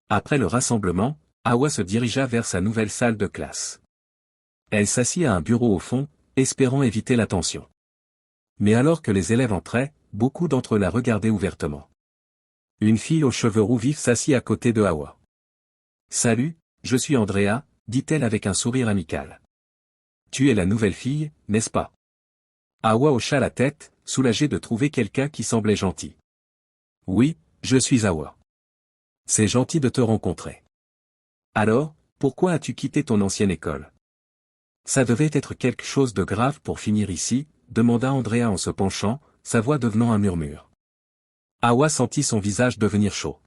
Après le rassemblement, Awa se dirigea vers sa nouvelle salle de classe. Elle s'assit à un bureau au fond, espérant éviter l'attention. Mais alors que les élèves entraient, beaucoup d'entre eux la regardaient ouvertement. Une fille aux cheveux roux vifs s'assit à côté de Awa. « Salut, je suis Andrea », dit-elle avec un sourire amical. « Tu es la nouvelle fille, n'est-ce pas ?» Awa hocha la tête, soulagée de trouver quelqu'un qui semblait gentil. « Oui, je suis Awa. C'est gentil de te rencontrer. Alors, pourquoi as-tu quitté ton ancienne école ? » Ça devait être quelque chose de grave pour finir ici, demanda Andrea en se penchant, sa voix devenant un murmure. Awa sentit son visage devenir chaud.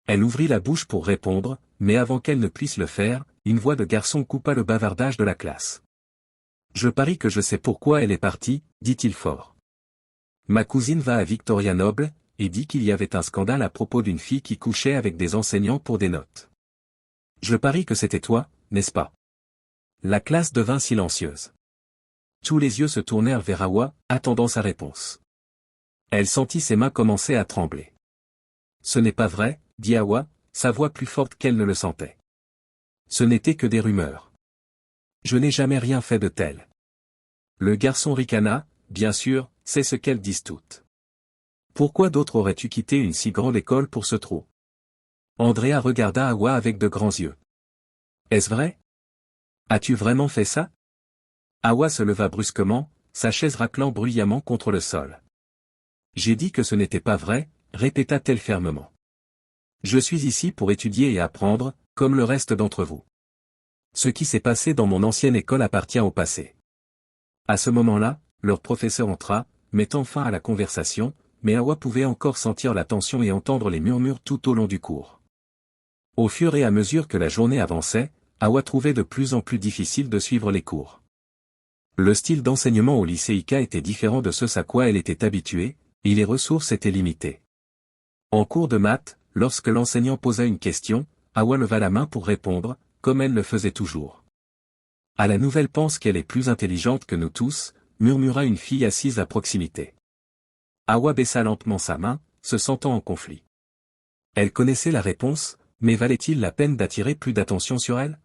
Elle ouvrit la bouche pour répondre, mais avant qu'elle ne puisse le faire, une voix de garçon coupa le bavardage de la classe. « Je parie que je sais pourquoi elle est partie, » dit-il fort. « Ma cousine va à Victoria Noble, et dit qu'il y avait un scandale à propos d'une fille qui couchait avec des enseignants pour des notes. Je parie que c'était toi, n'est-ce pas ?» La classe devint silencieuse. Tous les yeux se tournèrent vers Awa, attendant sa réponse. Elle sentit ses mains commencer à trembler. « Ce n'est pas vrai, » dit Awa, sa voix plus forte qu'elle ne le sentait. « Ce n'était que des rumeurs. Je n'ai jamais rien fait de tel. » Le garçon ricana, « Bien sûr, c'est ce qu'elles disent toutes. Pourquoi d'autres aurais-tu quitté une si grande école pour ce trou ?» Andrea regarda Awa avec de grands yeux. « Est-ce vrai ? As-tu vraiment fait ça ?» Awa se leva brusquement, sa chaise raclant bruyamment contre le sol. « J'ai dit que ce n'était pas vrai, » répéta-t-elle fermement. « Je suis ici pour étudier et apprendre, comme le reste d'entre vous. Ce qui s'est passé dans mon ancienne école appartient au passé. » À ce moment-là, leur professeur entra, mettant fin à la conversation, mais Awa pouvait encore sentir la tension et entendre les murmures tout au long du cours. Au fur et à mesure que la journée avançait, Awa trouvait de plus en plus difficile de suivre les cours. Le style d'enseignement au lycée Ika était différent de ce à quoi elle était habituée, et les ressources étaient limitées. En cours de maths, lorsque l'enseignant posa une question, Awa leva la main pour répondre, comme elle le faisait toujours. « À la nouvelle pense qu'elle est plus intelligente que nous tous », murmura une fille assise à proximité. Awa baissa lentement sa main, se sentant en conflit. Elle connaissait la réponse, mais valait-il la peine d'attirer plus d'attention sur elle ?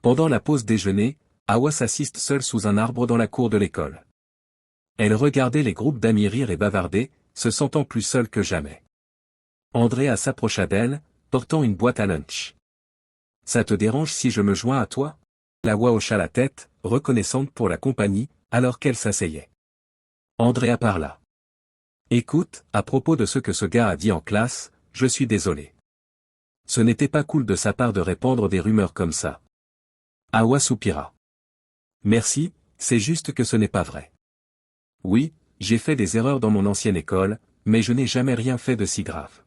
Pendant la pause déjeuner, Awa s'assiste seule sous un arbre dans la cour de l'école. Elle regardait les groupes d'amis rire et bavarder, se sentant plus seule que jamais. Andrea s'approcha d'elle, portant une boîte à lunch. « Ça te dérange si je me joins à toi ?» Awa hocha la tête, reconnaissante pour la compagnie, alors qu'elle s'asseyait. Andrea parla. « Écoute, à propos de ce que ce gars a dit en classe, je suis désolé. Ce n'était pas cool de sa part de répandre des rumeurs comme ça. » Awa soupira. « Merci, c'est juste que ce n'est pas vrai. Oui, j'ai fait des erreurs dans mon ancienne école, mais je n'ai jamais rien fait de si grave.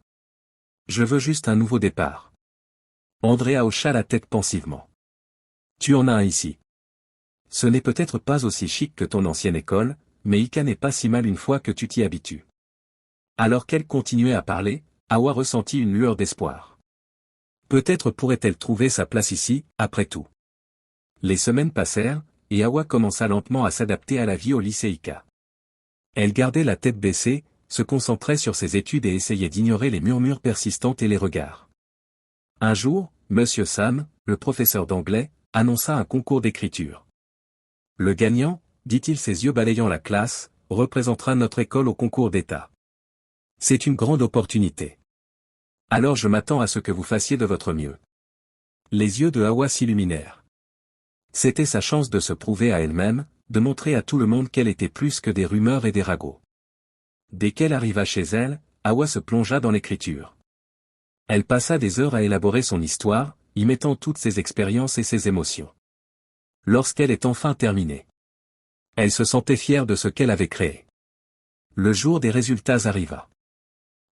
Je veux juste un nouveau départ. » Andrea hocha la tête pensivement. « Tu en as un ici. Ce n'est peut-être pas aussi chic que ton ancienne école, mais Ika n'est pas si mal une fois que tu t'y habitues. » Alors qu'elle continuait à parler, Awa ressentit une lueur d'espoir. Peut-être pourrait-elle trouver sa place ici, après tout. Les semaines passèrent, et Awa commença lentement à s'adapter à la vie au lycée Ika. Elle gardait la tête baissée, se concentrait sur ses études et essayait d'ignorer les murmures persistants et les regards. Un jour, Monsieur Sam, le professeur d'anglais, annonça un concours d'écriture. Le gagnant, dit-il ses yeux balayant la classe, représentera notre école au concours d'État. C'est une grande opportunité. Alors je m'attends à ce que vous fassiez de votre mieux. Les yeux de Awa s'illuminèrent. C'était sa chance de se prouver à elle-même, de montrer à tout le monde qu'elle était plus que des rumeurs et des ragots. Dès qu'elle arriva chez elle, Awa se plongea dans l'écriture. Elle passa des heures à élaborer son histoire, y mettant toutes ses expériences et ses émotions. Lorsqu'elle est enfin terminée, elle se sentait fière de ce qu'elle avait créé. Le jour des résultats arriva.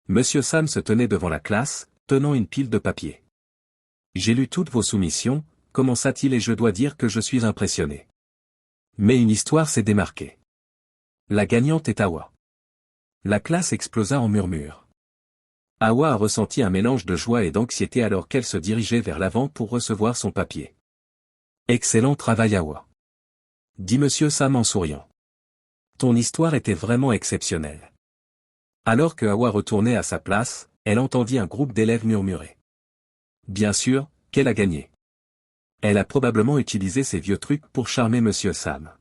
Monsieur Sam se tenait devant la classe, tenant une pile de papier. « J'ai lu toutes vos soumissions », commença-t-il, et je dois dire que je suis impressionné. Mais une histoire s'est démarquée. La gagnante est Awa. La classe explosa en murmures. Awa a ressenti un mélange de joie et d'anxiété alors qu'elle se dirigeait vers l'avant pour recevoir son papier. « Excellent travail Awa », dit Monsieur Sam en souriant. « Ton histoire était vraiment exceptionnelle. » Alors que Awa retournait à sa place, elle entendit un groupe d'élèves murmurer. Bien sûr, qu'elle a gagné. Elle a probablement utilisé ses vieux trucs pour charmer Monsieur Sam.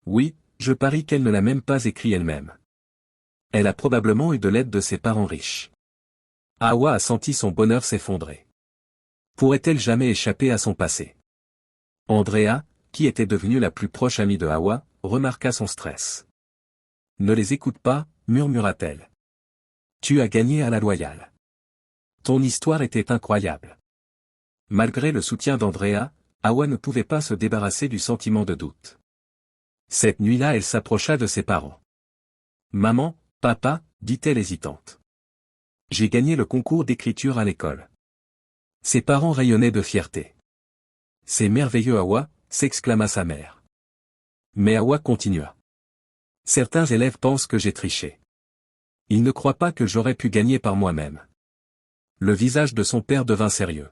Oui, je parie qu'elle ne l'a même pas écrit elle-même. Elle a probablement eu de l'aide de ses parents riches. Hawa a senti son bonheur s'effondrer. Pourrait-elle jamais échapper à son passé? Andrea, qui était devenue la plus proche amie de Hawa, remarqua son stress. Ne les écoute pas, murmura-t-elle. Tu as gagné à la loyale. Ton histoire était incroyable. Malgré le soutien d'Andrea, Hawa ne pouvait pas se débarrasser du sentiment de doute. Cette nuit-là, elle s'approcha de ses parents. Maman, papa, dit-elle hésitante. J'ai gagné le concours d'écriture à l'école. Ses parents rayonnaient de fierté. C'est merveilleux Hawa, s'exclama sa mère. Mais Hawa continua. Certains élèves pensent que j'ai triché. Ils ne croient pas que j'aurais pu gagner par moi-même. Le visage de son père devint sérieux.